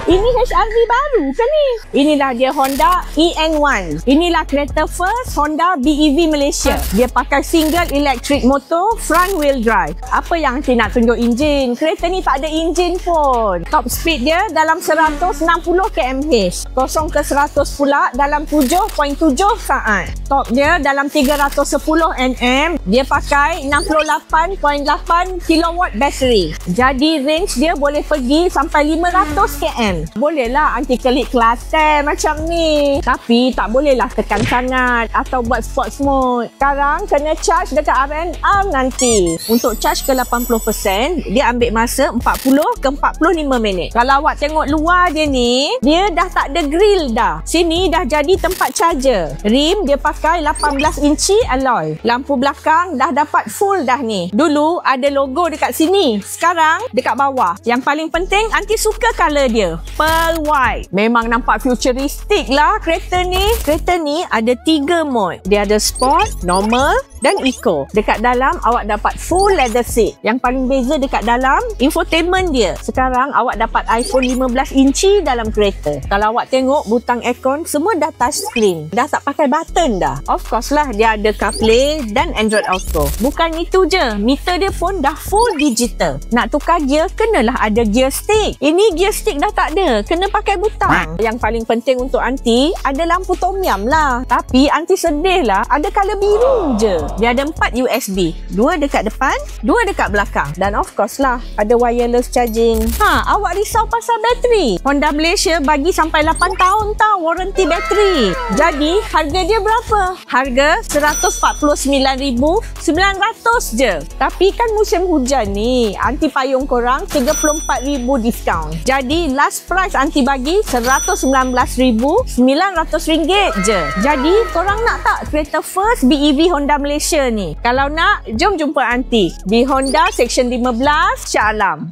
Ini HRV baru ke ni? Inilah dia Honda EN1. Inilah kereta first Honda BEV Malaysia. Dia pakai single electric motor, front wheel drive. Apa yang Aunty nak tunjuk enjin? Kereta ni tak ada enjin pun. Top speed dia dalam 160 km/h. 0 ke 100 pula dalam 7.7 saat. Top dia dalam 310 Nm. Dia pakai 68.8 kW bateri. Jadi range dia boleh pergi sampai 500 km. Bolehlah Aunty kelik Kelantan macam ni. Tapi tak bolehlah tekan sangat atau buat sports mode. Sekarang kena charge dekat R&R nanti. Untuk charge ke 80%, dia ambil masa 40 ke 45 minit. Kalau awak tengok luar dia ni, dia dah tak ada grill dah. Sini dah jadi tempat charger. Rim dia pakai 18 inci alloy. Lampu belakang dah dapat full dah ni. Dulu ada logo dekat sini. Sekarang dekat bawah. Yang paling penting, Aunty suka colour dia. Pearl white. Memang nampak futuristik lah kereta ni. Kereta ni ada 3 mode. Dia ada sport, normal dan eco. Dekat dalam awak dapat full leather seat. Yang paling beza dekat dalam, infotainment dia. Sekarang awak dapat iPhone 15 inci dalam kereta. Kalau awak tengok butang aircon semua dah touch screen. Dah tak pakai button dah. Of course lah dia ada CarPlay dan Android Auto. Bukan itu je, meter dia pun dah full digital. Nak tukar gear kenalah ada gear stick. Ini gear stick dah tak ada, kena pakai butang. Yang paling penting untuk Aunty ada lampu tom yum lah. Tapi Aunty sedih lah ada colour biru je. Dia ada 4 USB, 2 dekat depan, 2 dekat belakang. Dan of course lah ada wireless charging. Awak risau pasal bateri? Honda Malaysia bagi sampai 8 tahun tau warranty bateri. Jadi harga dia berapa? Harga RM149,900 je. Tapi kan musim hujan ni, Aunty payung korang RM34,000 diskaun. Jadi last price Aunty bagi RM119,900 je. Jadi korang nak tak kereta first BEV Honda Malaysia ni? Kalau nak, jom jumpa Aunty di Honda Section 15 Shah Alam.